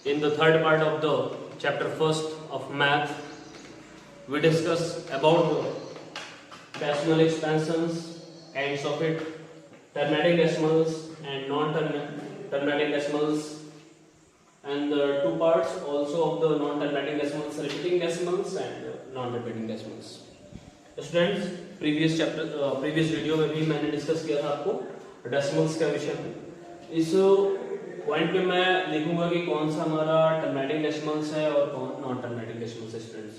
in the third part of the chapter first of math, we discuss about the decimal expansions, kinds of it, terminating decimals and non-terminating decimals, and the two parts also of the non-terminating decimals, repeating decimals and non-repeating decimals. Students, previous video में भी मैंने discuss किया था आपको decimals का विषय में। इस पॉइंट पे मैं लिखूंगा कि कौन सा हमारा टर्मिनेटिंग डेसिमल्स है और कौन नॉन टर्मिनेटिंग डेसिमल्स है। स्टूडेंट्स,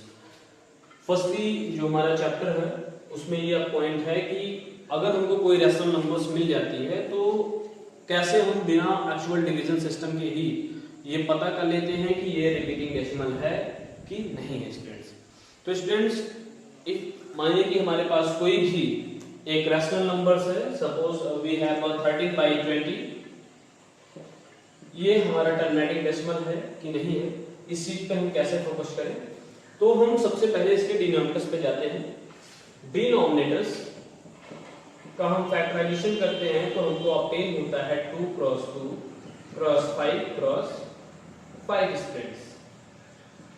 फर्स्टली जो हमारा चैप्टर है उसमें ये पॉइंट है कि अगर हमको कोई रेशनल नंबर्स मिल जाती है तो कैसे हम बिना एक्चुअल डिवीजन सिस्टम के ही ये पता कर लेते हैं कि ये रिपीटिंग डेसिमल है कि नहीं है। स्टूडेंट्स, तो स्टूडेंट्स मानिए कि हमारे पास कोई भी एक रैशनल नंबर्स है, सपोज वी हैव 13/20, ये हमारा टर्मिनेटिंग डेसिमल है कि नहीं है, इस चीज पे हम कैसे फोकस करें। तो हम सबसे पहले इसके डिनोमिनेटर्स पे जाते हैं। डिनोमिनेटर्स का हम फैक्टराइजेशन करते हैं तो हमको ऑब्टेन होता है 2 cross 2 cross 5 cross 5 spreads.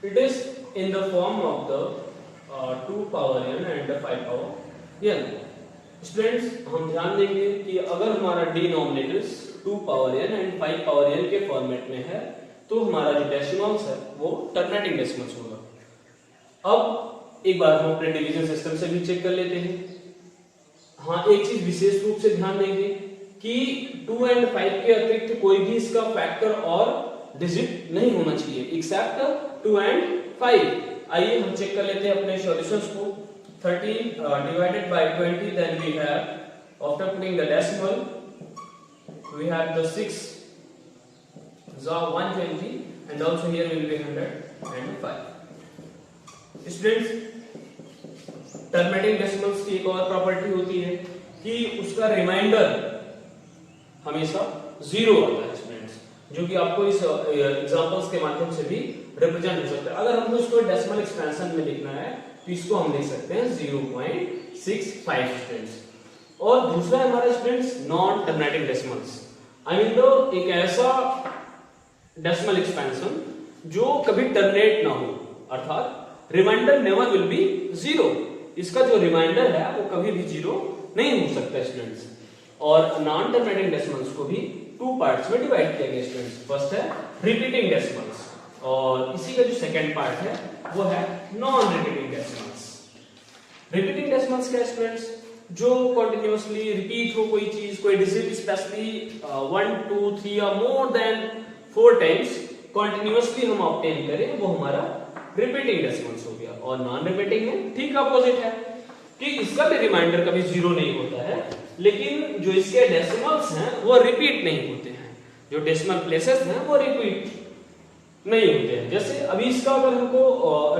It is in the form of the 2 power n and 5 power n। Students, हम ध्यान देंगे कि अगर हमारा denominators 2 power n and 5 power n के फॉर्मेट में है तो हमारा जो डेसिमल्स है वो टर्मिनेटिंग डेसिमल्स होगा। अब एक बार हम अपने डिवीजन सिस्टम से भी चेक कर लेते हैं। हाँ, एक चीज विशेष रूप से ध्यान देंगे कि 2 एंड 5 के अतिरिक्त कोई भी इसका फैक्टर और डिजिट नहीं होना चाहिए एक्सेप्ट 2 एंड 5। आइए हम चेक कर लेते हैं अपने सॉल्यूशंस को। 13 divided by 20, then we have, after putting the decimal, we have the 6 120 and also here will be 105। Students, terminating decimals की एक और प्रॉपर्टी होती है कि उसका रिमाइंडर हमेशा 0 आता है। स्टूडेंट्स, जो कि आपको इस एग्जांपल्स के माध्यम से भी रिप्रेजेंट हो सकता है। अगर हमको इसको डेसिमल एक्सपेंशन में लिखना है तो इसको हम लिख सकते हैं 0.65 स्टूडेंट्स। और दूसरा हमारा students non terminating decimals, I mean the एक ऐसा डेसिमल एक्सपेंशन जो कभी टर्मिनेट ना हो, अर्थात रिमाइंडर नेवर विल बी 0। इसका जो रिमाइंडर है वो कभी भी 0 नहीं हो सकता स्टूडेंट्स। और नॉन टर्मिनेटिंग डेसिमल्स को भी 2 पार्ट्स में डिवाइड किया गया स्टूडेंट्स। फर्स्ट है रिपीटिंग डेसिमल्स और इसी का जो सेकंड पार्ट है वो है non repeating decimals. Repeating decimals क्या है स्टूडेंट्स? जो कंटिन्यूअसली रिपीट हो कोई चीज, कोई डिजिट स्पेशली 1 2 3 या मोर देन 4 टाइम्स कंटिन्यूअसली हम ऑब्टेन करें, वो हमारा रिपीटिंग डेसिमल्स हो गया। और नॉन रिपीटिंग है ठीक अपोजिट है कि इसका भी रिमाइंडर कभी 0 नहीं होता है, लेकिन जो इसके डेसिमल्स हैं वो रिपीट नहीं होते हैं। जो डेसिमल प्लेसेस हैं वो रिपीट नहीं होते हैं। जैसे अभी इसका अगर हमको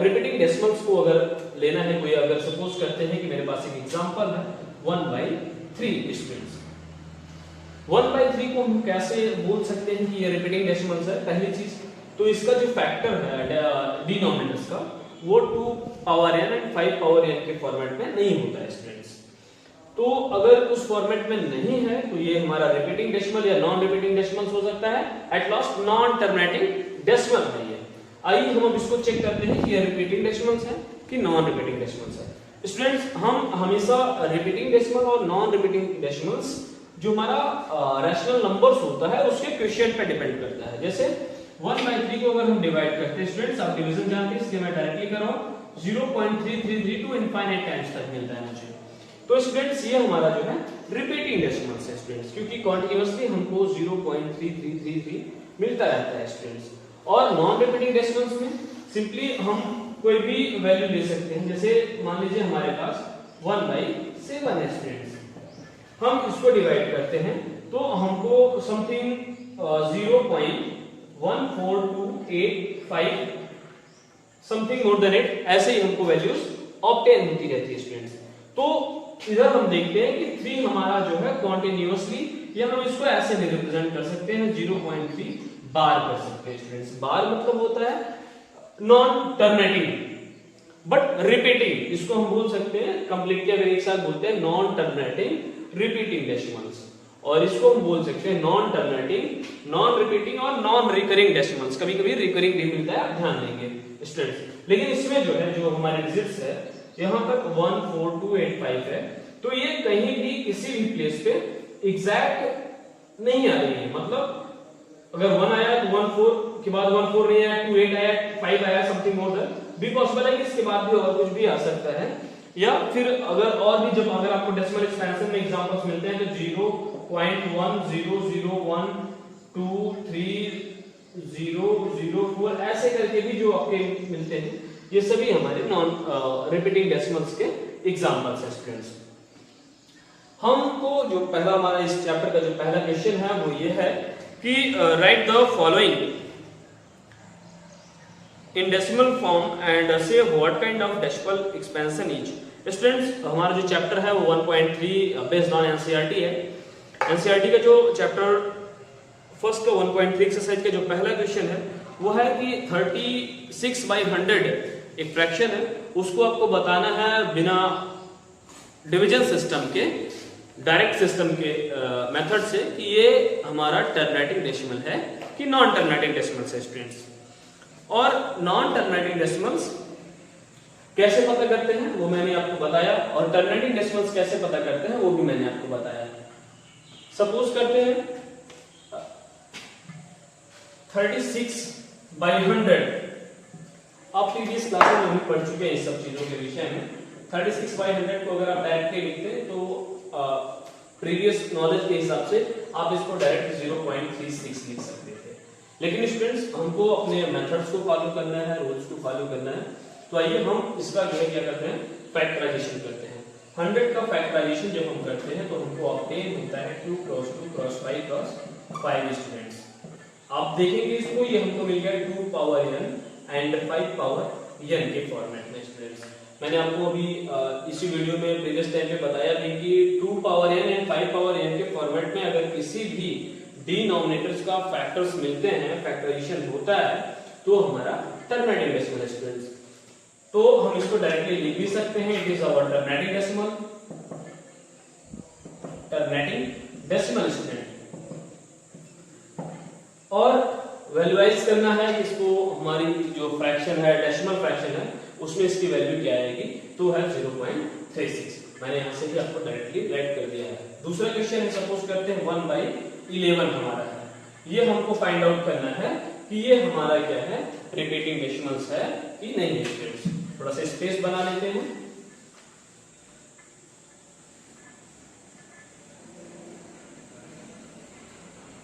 रिपीटिंग डेसिमल्स को अगर लेना है, कोई अगर सपोज करते हैं कि मेरे पास एक एग्जांपल है 1/3 स्टूडेंट्स। 1/3 को हम कैसे बोल सकते हैं कि ये रिपीटिंग डेसिमल्स है? पहली चीज तो इसका जो फैक्टर है डिनोमिनेटर्स का वो 2 power n and 5 power n के फॉर्मेट में नहीं होता है स्टूडेंट्स। तो अगर उस फॉर्मेट में नहीं है तो ये हमारा रिपीटिंग डेसिमल या नॉन रिपीटिंग डेसिमल्स हो सकता है। At last non terminating decimal नहीं है। आइए हम अब इसको चेक करते हैं कि ये रिपीटिंग डेसिमल्स है कि नॉन रिपीटिंग डेसिमल्स है। स्टूडेंट्स, हम हमेशा रिपीटिंग डेसिमल और नॉन रिपीटिंग डेसिमल्स जो हमारा रैशनल नंबर्स होता है उसके क्वोशिएंट पे डिपेंड करता है। जैसे 1/3 को अगर हम डिवाइड करते हैं स्टूडेंट्स, आप डिवीजन जानते हैं, इसके मैं डायरेक्टली कर रहा हूं 0.3332 इनफाइनाइट टाइम्स तक मिलता है मुझे। तो स्टूडेंट्स ये हमारा जो है रिपीटिंग डेसिमल्स है स्टूडेंट्स, क्योंकि कंटीन्यूअसली हमको 0.3333 मिलता रहता है स्टूडेंट्स। और नॉन रिपीटिंग डेसिमल्स में सिंपली हम कोई भी वैल्यू ले सकते हैं। जैसे मान लीजिए हमारे पास 1/7 है स्टूडेंट्स, हम इसको डिवाइड करते हैं तो हमको something 0.14285 something more than it, ऐसे ही हमको वैल्यूज ऑब्टेन होती रहती है स्टूडेंट्स। तो इधर हम देखते हैं कि 3 हमारा जो है कॉन्टिन्यूअसली, या हम इसको ऐसे भी रिप्रेजेंट कर सकते हैं 0.3 बार कर सकते हैं स्टूडेंट्स। बार मतलब होता है नॉन टर्मिनेटिंग बट रिपीटिंग, इसको हम बोल सकते हैं कंप्लीटली अगर एक साथ बोलते हैं नॉन टर्मिनेटिंग रिपीटिंग डेसिमल्स। और इसको हम बोल सकते हैं नॉन टर्मिनेटिंग, नॉन रिपीटिंग और नॉन रिकरिंग डेसिमल्स। कभी कभी रिकरिंग भी मिलता है, ध्यान देंगे स्टूडेंट्स। लेकिन इसमें जो है, जो हमारे डिजिट्स है यहाँ तक 14285 है, तो ये कहीं भी किसी भी प्लेस पे एग्जैक्ट नहीं आ रही है। मतलब अगर 1 आया तो 14 के बाद 14 नहीं आया, 28 आया, 5 आया, समथिंग मोर देन भी पॉसिबल है कि इसके बाद भी और कुछ भी आ सकता है। या फिर अगर और भी जब अगर आपको डेसिमल एक्सपेंशन में एग्जांपल्स मिलते हैं तो 0.10012304 ऐसे करके भी जो आपके मिलते हैं, ये सभी हमारे नॉन रिपीटिंग डेसिमल्स के एग्जांपल्स हैं स्टूडेंट्स। हमको जो पहला हमारा इस चैप्टर का जो पहला क्वेश्चन है वो ये है कि right the following in decimal form and say what kind of decimal expansion each। Students हमारा जो चैप्टर है वो 1.3 बेस्ड ऑन एनसीईआरटी है। एनसीईआरटी का जो चैप्टर फर्स्ट का 1.3 एक्सरसाइज का जो पहला क्वेश्चन है वो है कि 36/100 एक फ्रैक्शन है, उसको आपको बताना है बिना डिवीजन सिस्टम के, डायरेक्ट सिस्टम के मेथड से कि ये हमारा टर्मिनेटिंग डेसिमल है कि नॉन टर्मिनेटिंग डेसिमल है स्टूडेंट्स। और नॉन टर्मिनेटिंग डेसिमल्स कैसे पता करते हैं वो मैंने आपको बताया, और टर्मिनेटिंग डेसिमल्स कैसे पता करते हैं वो भी मैंने आपको बताया। सपोज करते हैं 36/100, आप प्रीवियस क्लासेस में भी पढ़ चुके हैं इस सब चीजों के विषय में। 36/100 को अगर आप डायरेक्टली लिखते हैं तो प्रीवियस नॉलेज के हिसाब से आप इसको डायरेक्ट 0.36 लिख सकते थे। लेकिन स्टूडेंट्स हमको अपने मेथड्स को फॉलो करना है, रूल्स को फॉलो करना है, तो आइए हम इसका जो है क्या करते हैं, फैक्टराइजेशन करते हैं। 100 का फैक्टराइजेशन जब हम करते हैं तो हमको ऑब्टेन होता है 2 क्रॉस 2 क्रॉस 5 क्रॉस 5 स्टूडेंट्स। आप देखेंगे इसको, ये हमको मिल गया 2 power n and 5 power n के फॉर्मेट में स्टूडेंट्स। मैंने आपको अभी इसी वीडियो में प्रीवियस टाइम पे बताया भी कि 2 power n and 5 power n के फॉर्मेट में अगर किसी भी डिनोमिनेटर्स का फैक्टर्स मिलते हैं, फैक्टराइजेशन होता है, तो हमारा टर्मिनेटिंग डेसिमल स्टूडेंट्स। तो हम इसको डायरेक्टली लिख भी सकते हैं, it is our terminating decimal, terminating decimal student. और वैल्यूआइज करना है इसको, हमारी जो फ्रैक्शन है, डेसिमल फ्रैक्शन है, उसमें इसकी वैल्यू क्या आएगी, तो है 0.36। मैंने यहां से भी आपको डायरेक्टली राइट कर दिया है। दूसरा क्वेश्चन है, सपोज करते हैं 1/11 हमारा है, ये हमको फाइंड आउट करना है कि ये हमारा क्या है, रिपीटिंग डेसिमल्स है कि नहीं है स्टूडेंट्स। थोड़ा सा स्पेस बना लेते हैं।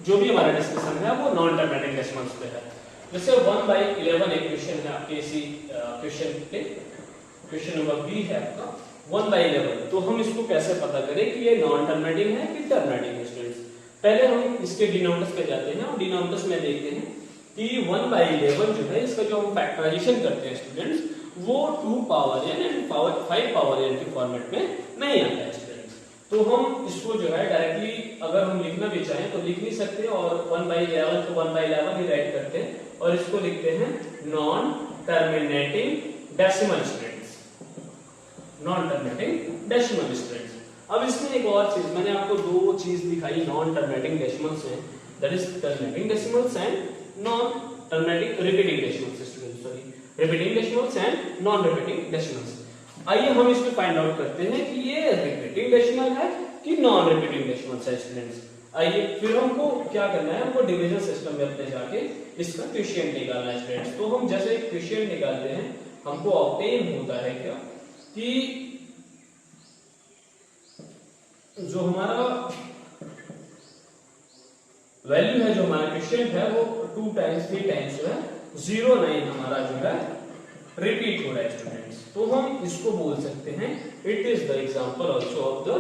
जो भी हमारा डिस्कशन है वो नॉन टर्मिनेटिंग डेसिमल्स पे है। जैसे 1/11 एक क्वेश्चन है आपके इसी क्वेश्चन पे, क्वेश्चन नंबर बी है आपका 1/11। तो हम इसको कैसे पता करें कि ये नॉन टर्मिनेटिंग है कि टर्मिनेटिंग है स्टूडेंट्स। पहले हम इसके डिनोमिनेटर्स पे जाते हैं और डिनोमिनेटर्स में देखते हैं कि 1/11 जो है, इसका जो हम फैक्टराइजेशन करते हैं स्टूडेंट्स, वो 2 power n and 5 power n के फॉर्मेट में नहीं आता है स्टूडेंट्स। तो हम इसको जो है डायरेक्टली अगर हम लिखना भी चाहें तो लिख नहीं सकते, और 1/11 को 1/11 ही राइट करते हैं और इसको लिखते हैं non terminating decimal students, non terminating decimal students. अब इसमें एक और चीज मैंने आपको दो चीज दिखाई नॉन टर्मिनेटिंग डेसिमल्स हैं, that is terminating decimals and non terminating repeating decimals students, sorry repeating decimals and non repeating decimals. आइए हम इसको फाइंड आउट करते हैं कि ये रिपीटिंग डेसिमल है कि नॉन रिपीटिंग डेसिमल है स्टूडेंट्स। आइए फिर हमको क्या करना है, हमको डिवीजन सिस्टम में अपने जाके इसका क्वोशिएंट निकालना है स्टूडेंट्स। तो हम जैसे क्वोशिएंट निकालते हैं हमको ऑब्टेन होता है क्या कि जो हमारा वैल्यू है, जो हमारा क्वोशिएंट है वो 2 टाइम्स 3 टाइम्स जो है 0.9 हमारा जो है रिपीट हो रहा है स्टूडेंट्स। तो हम इसको बोल सकते हैं it is the example also of the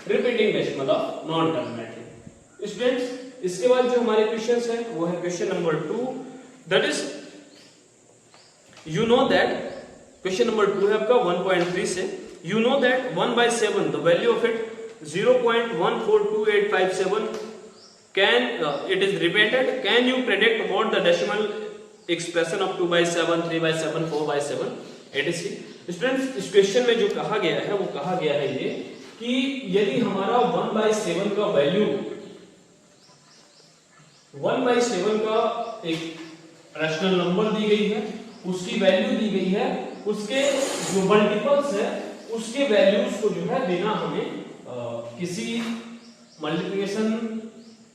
repeating decimal of non terminating students. इसके बाद जो हमारे क्वेश्चंस है वो है question number 2, that is you know that, question number 2 है आपका 1.3 से, you know that 1/7 the value of it 0.142857 can it is repeated, can you predict what the decimal expression of 2/7 3/7 4/7 etc। Students इस question में जो कहा गया है वो कहा गया है ये कि यदि हमारा 1/7 का वैल्यू 1/7 का एक रैशनल नंबर दी गई है, उसकी वैल्यू दी गई है, उसके जो मल्टीपल्स है उसके वैल्यूज को जो है बिना हमें किसी मल्टीप्लिकेशन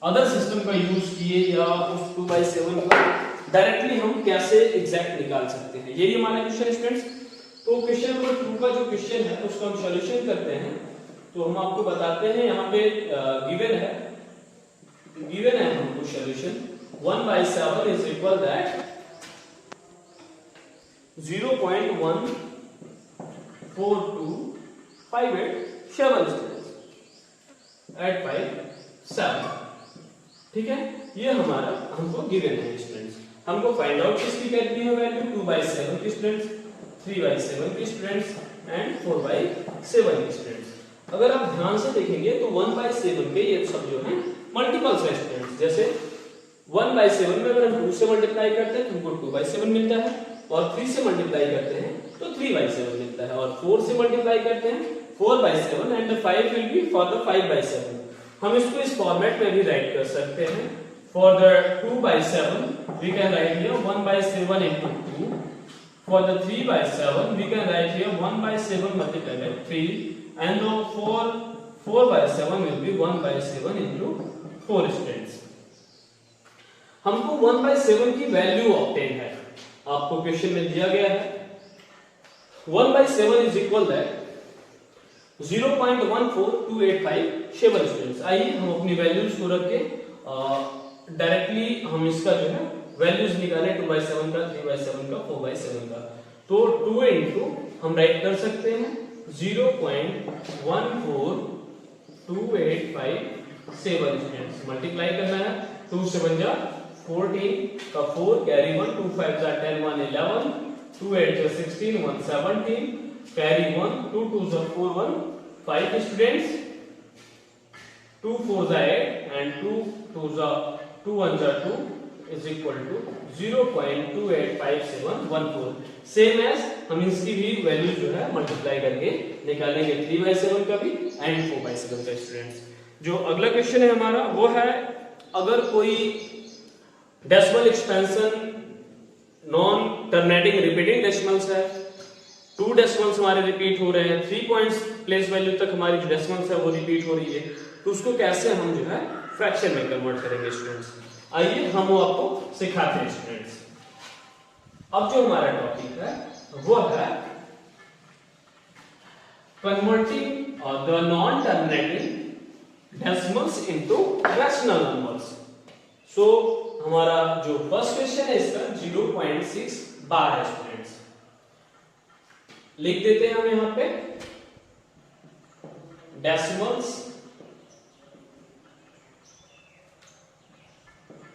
अदर सिस्टम का यूज किए या उस 2/7 का डायरेक्टली हम कैसे एग्जैक्ट निकाल सकते हैं, यही हमारा क्वेश्चन स्टूडेंट्स। तो क्वेश्चन नंबर 2 का जो क्वेश्चन है उसका हम सॉल्यूशन करते हैं। तो हम आपको बताते हैं यहाँ पे गिवन है हमको solution 1/7 is equal that 0.142587 at 5 ठीक है, ये हमारा हमको गिवन है स्टूडेंट्स। हमको फाइंड आउट किसकी करनी है वैल्यू 2/7 की स्टूडेंट्स, 3/7 की स्टूडेंट्स एंड 4/7 की स्टूडेंट्स। अगर आप ध्यान से देखेंगे तो 1/7 के ये सब जो है मल्टीपल्स है स्टूडेंट्स। जैसे 1/7 में अगर हम 2 से मल्टीप्लाई करते हैं तो हमको 2/7 मिलता है, और 3 से मल्टीप्लाई करते हैं तो 3/7 मिलता है, और 4 से मल्टीप्लाई करते हैं 4/7 and 5 will be for the 5/7। हम इसको इस फॉर्मेट में भी राइट कर सकते हैं। For the 2/7 we can write here 1/7 into 2. For the 3/7 we can write here 1/7 multiplied by 3, and the 4/7 will be 1/7 into 4 students। हमको 1/7 की वैल्यू ऑब्टेन है, आपको क्वेश्चन में दिया गया है 1/7 इज इक्वल दैट 0.14287 स्टूडेंट्स। आइए हम अपनी वैल्यूज को रख के डायरेक्टली हम इसका जो है वैल्यूज निकालें 2/7 का, 3/7 का, 4/7 का। तो 2 इंटू हम राइट कर सकते हैं 0.14287 स्टूडेंट्स। मल्टीप्लाई करना है 2 से 7 जा 14 का 4 कैरी 1, 2 5 जा 10 1 11, 2 8 जा 16 1 17 कैरी 1, 2 2 जा 4 1 5 स्टूडेंट्स, 2 4 जा 8 एंड 2 2 जा 2 1 जा 2 is equal to 0.285714। Same as हम इसकी भी वैल्यू जो है मल्टीप्लाई करके निकालेंगे 3/7 का भी एंड 4/7 का स्टूडेंट्स। जो अगला क्वेश्चन है हमारा वो है, अगर कोई decimal expansion non terminating repeating decimals है, 2 डेसिमल्स हमारे रिपीट हो रहे हैं, 3 पॉइंट्स प्लेस वैल्यू तक हमारी जो डेसिमल्स है वो रिपीट हो रही है, तो उसको कैसे हम जो है फ्रैक्शन में कन्वर्ट करेंगे स्टूडेंट्स। आइए हम वो आपको सिखाते हैं स्टूडेंट्स। अब जो हमारा टॉपिक है वो है converting the non terminating decimals into rational numbers. So हमारा जो फर्स्ट क्वेश्चन है इसका 0.6 बार है स्टूडेंट्स। लिख देते हैं हम यहां पे डेसिमल्स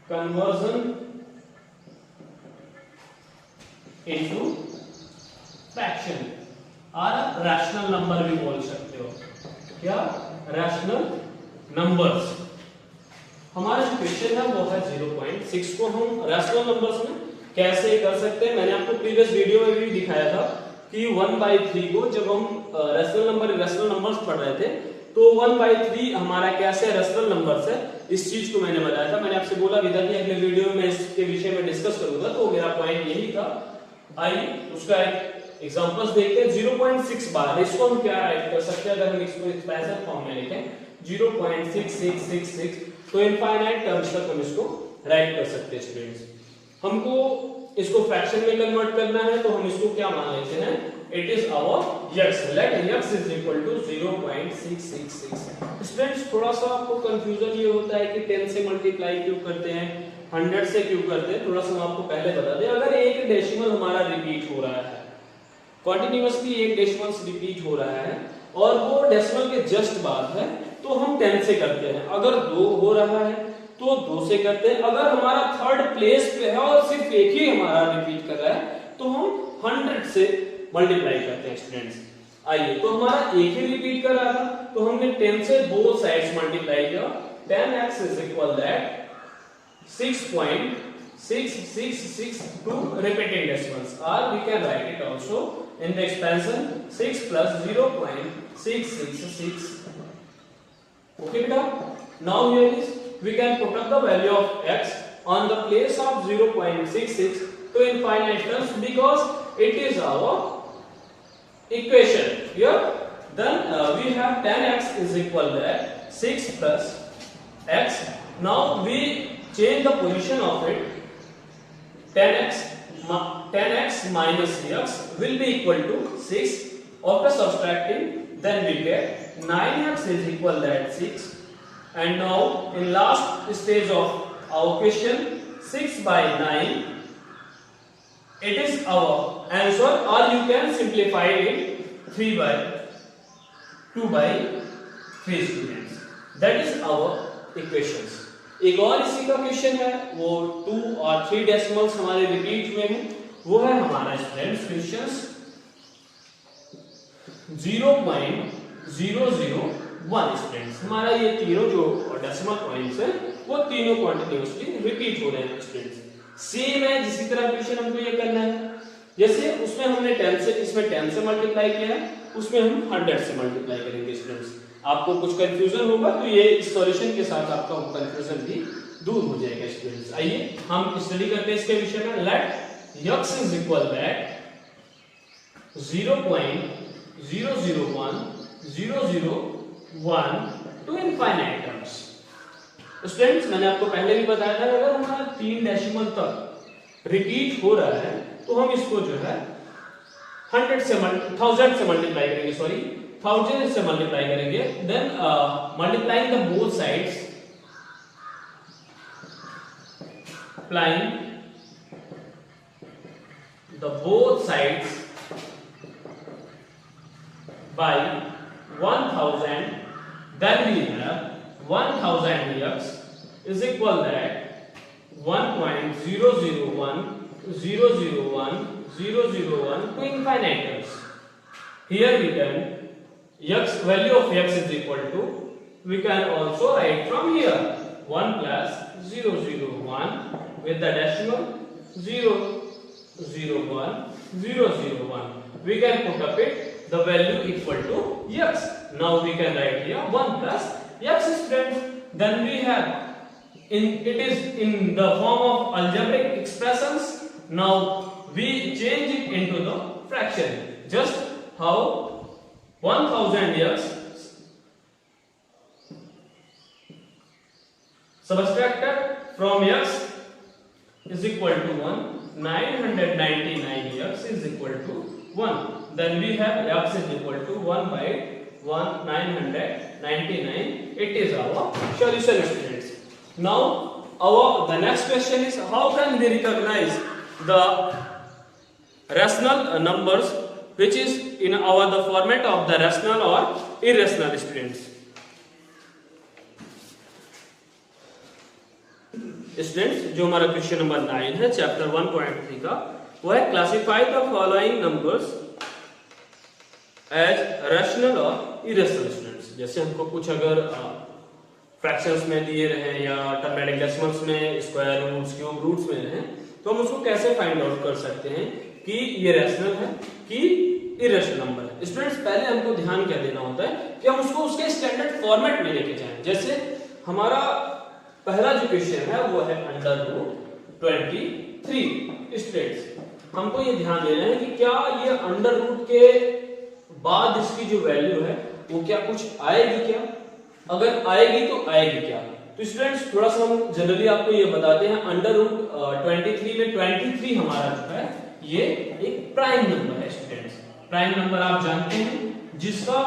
कन्वर्जन इनटू फ्रैक्शन और रैशनल नंबर भी बोल सकते हो। क्या? Rational numbers. हमारा जो क्वेश्चन है वो है 0.6 को हम रैशनल नंबर्स में कैसे कर सकते हैं। मैंने आपको प्रीवियस वीडियो में भी दिखाया था कि 1/3 को जब हम रैशनल नंबर्स पढ़ रहे थे तो 1/3 हमारा कैसे रैशनल नंबर्स है, इस चीज को मैंने बताया था। मैंने आपसे बोला भी था कि अगले वीडियो में इसके विषय में डिस्कस करूंगा, तो मेरा पॉइंट यही था। आइए उसका एक एग्जांपल्स देखते हैं। 0.6 बार, इसको हम क्या राइट कर सकते हैं अगर हम इसको एक्सप्रेशन फॉर्म में लिखें 0.6666, तो इनफाइनाइट टर्म्स तक हम इसको राइट कर सकते हैं स्टूडेंट्स। हमको इसको फ्रैक्शन में कन्वर्ट करना है तो हम इसको क्या मान लेते हैं, it is our x, let x is equal to 0.666। Students थोड़ा सा आपको कंफ्यूजन ये होता है कि 10 से मल्टीप्लाई क्यों करते हैं, 100 से क्यों करते हैं, थोड़ा सा हम आपको पहले बता दें। अगर एक डेसिमल हमारा रिपीट हो रहा है, कंटिन्यूअसली एक डेसिमल रिपीट हो रहा है और वो डेसिमल के जस्ट बाद है, तो हम 10 से करते हैं। अगर 2 हो रहा है तो 2 से करते हैं। अगर हमारा थर्ड प्लेस पे है और सिर्फ एक ही हमारा रिपीट कर रहा है तो हम 100 से मल्टीप्लाई करते हैं स्टूडेंट्स। आइए, तो हमारा एक ही रिपीट कर रहा था तो हमने 10 से बोथ साइड्स मल्टीप्लाई किया। 10x is equal that 6.66 two repeating decimals, or we can write it also in the expansion 6 plus 0.666. Okay beta, now here is we can put up the value of x on the place of 0.66 to infinite terms, because it is our equation here. Then we have tan x is equal to 6 plus x. Now we change the position of it. tan x minus x will be equal to 6. After subtracting, then we get 9x is equal to 6. And now in last stage of our question, 6 by 9, it is our answer, or you can simplify it 3 by 2 by 3 students. That is our equations. एक और इसी का question है, वो 2 और 3 decimals हमारे repeat हुए हैं, वो है हमारा स्टूडेंट्स क्वेश्चन 0.001 स्टूडेंट्स। हमारा ये तीनों जो डेसिमल पॉइंट्स हैं वो तीनों कॉन्टिन्यूअसली रिपीट हो रहे हैं स्टूडेंट्स। सेम है, जिसी तरह क्वेश्चन हमको ये करना है, जैसे उसमें हमने 10 से, इसमें 10 से मल्टीप्लाई किया है, उसमें हम 100 से मल्टीप्लाई करेंगे स्टूडेंट्स। आपको कुछ कंफ्यूजन होगा तो ये इस सॉल्यूशन के साथ आपका कंफ्यूजन भी दूर हो जाएगा स्टूडेंट्स। आइए हम स्टडी करते हैं इसके विषय में। Let x is equal that 0.001001 to infinite terms. Students मैंने आपको पहले भी बताया था, अगर हमारा 3 डेसिमल तक रिपीट हो रहा है तो हम इसको जो है 1000 से मल्टीप्लाई करेंगे, सॉरी 1000 से मल्टीप्लाई करेंगे। Then multiplying the both sides, applying the both sides by 1000, then we have 1000x is equal that 1.001001 to infinite terms. Here we can value of x is equal to, we can also write from here 1 plus 001 with the decimal 0.001. We can put up it the value equal to x. Now we can write here 1 plus x students. Then we have it is in the form of algebraic expressions. Now we change it into the fraction. Just how 1000x subtracted from x is equal to 1, 999x is equal to 1. Then we have x is equal to 1 by 999. It is our solution students. Now the next question is, how can we recognize the rational numbers which is in the format of the rational or irrational students? Students जो हमारा question number 9 है chapter 1.3 का, वो है classify the following numbers as rational और irrational students. जैसे हमको कुछ अगर फ्रैक्शंस में दिए रहे या टर्मेटिक डेसिमल्स में, स्क्वायर रूट्स, क्यूब रूट्स में रहे, तो हम उसको कैसे फाइंड आउट कर सकते हैं कि ये रैशनल है कि इरेशनल नंबर है। स्टूडेंट्स पहले हमको ध्यान क्या देना होता है कि हम उसको उसके स्टैंडर्ड फॉर्मेट में लेके जाएं। जैसे हमारा पहला जो क्वेश्चन है वो है √23 स्टूडेंट्स। हमको ये ध्यान देना है कि क्या ये अंडर रूट के बाद इसकी जो वैल्यू है वो क्या कुछ आएगी क्या, अगर आएगी तो आएगी क्या। तो स्टूडेंट्स थोड़ा सा हम जनरली आपको ये बताते हैं, √23 में 23 हमारा जो है ये एक प्राइम नंबर है स्टूडेंट्स। प्राइम नंबर आप जानते हैं जिसका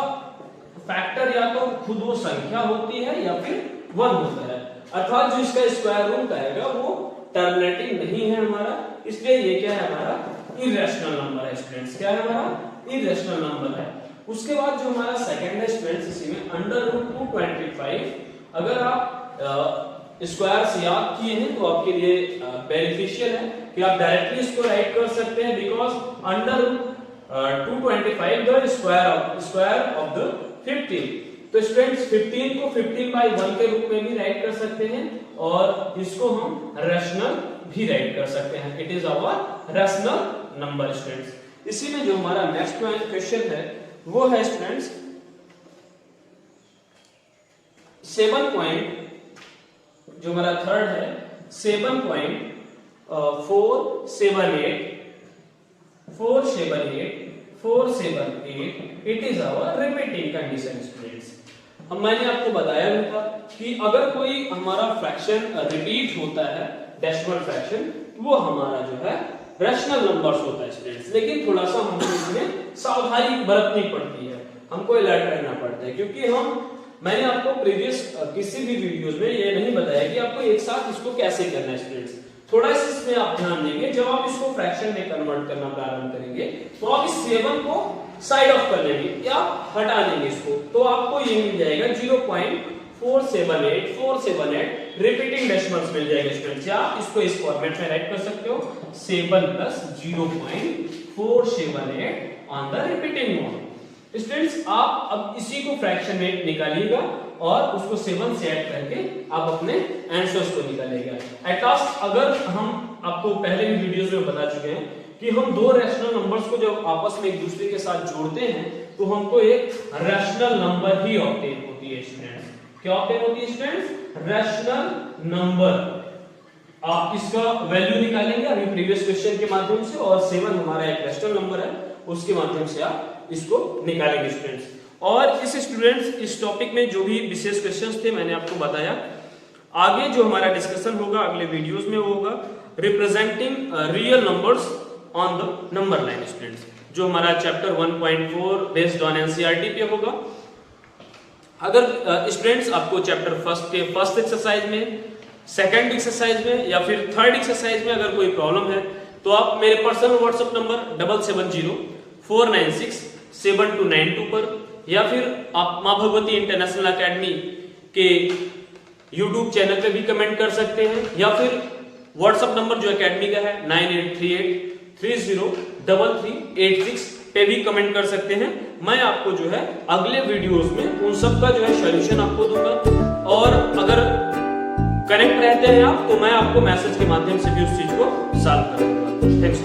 फैक्टर या तो खुद वो संख्या होती है या फिर 1 होता है, अर्थात जो इसका स्क्वायर रूट आएगा वो टर्मिनेटिंग नहीं है हमारा, इसलिए ये क्या है हमारा इरेशनल नंबर है स्टूडेंट्स। क्या है हमारा इरेशनल नंबर है। उसके बाद जो हमारा सेकंड है स्टूडेंट्स, इसी में √225 अगर आप स्क्वायर से याद किए हैं तो आपके लिए बेनिफिशियल है कि आप डायरेक्टली इसको राइट कर सकते हैं, because √225 the square of the 50 तो स्टूडेंट्स 15 को 15/1 के रूप में भी राइट कर सकते हैं और इसको हम रैशनल भी राइट कर सकते हैं। It is our rational number students. इसी में जो हमारा नेक्स्ट क्वेश्चन है वो है स्टूडेंट्स 7 पॉइंट, जो हमारा थर्ड है 7.478 it is our repeating condition students. हम मैंने आपको बताया भी था कि अगर कोई हमारा फ्रैक्शन रिपीट होता है डेसिमल फ्रैक्शन, वो हमारा जो है रैशनल नंबर्स होता है स्टूडेंट्स। लेकिन थोड़ा सा हमको इसमें सावधानी बरतनी पड़ती है, हमको अलर्ट रहना पड़ता है, क्योंकि मैंने आपको प्रीवियस किसी भी वीडियोस में ये नहीं बताया कि आपको एक साथ इसको कैसे करना है स्टूडेंट्स। थोड़ा सा इसमें आप ध्यान देंगे, जब आप इसको फ्रैक्शन में कन्वर्ट करना प्रारंभ करेंगे तो आप इस 7 को साइड ऑफ कर लेंगे या हटा देंगे इसको, तो आपको ये मिल जाएगा 0.478 रिपीटिंग डेसिमल्स मिल जाएगा स्टूडेंट्स। या इसको इस फॉर्मेट में राइट कर सकते हो 7 + 0.478 on the repeating mode. Students आप अब इसी को फ्रैक्शन में निकालिएगा और उसको 7 से ऐड करके आप अपने आंसर्स को निकालिएगा। एट लास्ट अगर हम आपको पहले भी वीडियोस में बता चुके हैं कि हम दो रैशनल नंबर्स को जब आपस में एक दूसरे के साथ जोड़ते हैं तो हमको एक रैशनल नंबर ही ऑब्टेन होती है स्टूडेंट्स। क्या ऑब्टेन होती है स्टूडेंट्स? Rational number. आप इसका वैल्यू निकालेंगे अभी प्रीवियस क्वेश्चन के माध्यम से, और 7 हमारा एक रैशनल नंबर है, उसके माध्यम से आप इसको निकालेंगे स्टूडेंट्स। और इस टॉपिक में जो भी विशेष क्वेश्चंस थे मैंने आपको बताया। आगे जो हमारा डिस्कशन होगा अगले वीडियोस में वो होगा representing real numbers on the number line students, जो हमारा चैप्टर 1.4 बेस्ड ऑन एनसीईआरटी पे होगा। अगर स्टूडेंट्स आपको चैप्टर फर्स्ट एक्सरसाइज में, सेकंड एक्सरसाइज में या फिर थर्ड एक्सरसाइज में अगर कोई प्रॉब्लम है तो आप मेरे पर्सनल व्हाट्सएप नंबर 7704967292 पर या फिर आप मां भगवती इंटरनेशनल एकेडमी के यूट्यूब चैनल पे भी कमेंट कर सकते हैं, या फिर व्हाट्सएप नंबर जो एकेडमी का है 9838303386 पे भी कमेंट कर सकते हैं। मैं आपको जो है अगले वीडियोस में उन सब का जो है सॉल्यूशन आपको दूंगा, और अगर कनेक्ट रहते हैं आप तो मैं आपको मैसेज के माध्यम से भी उस चीज को सॉल्व करूंगा। थैंक्स।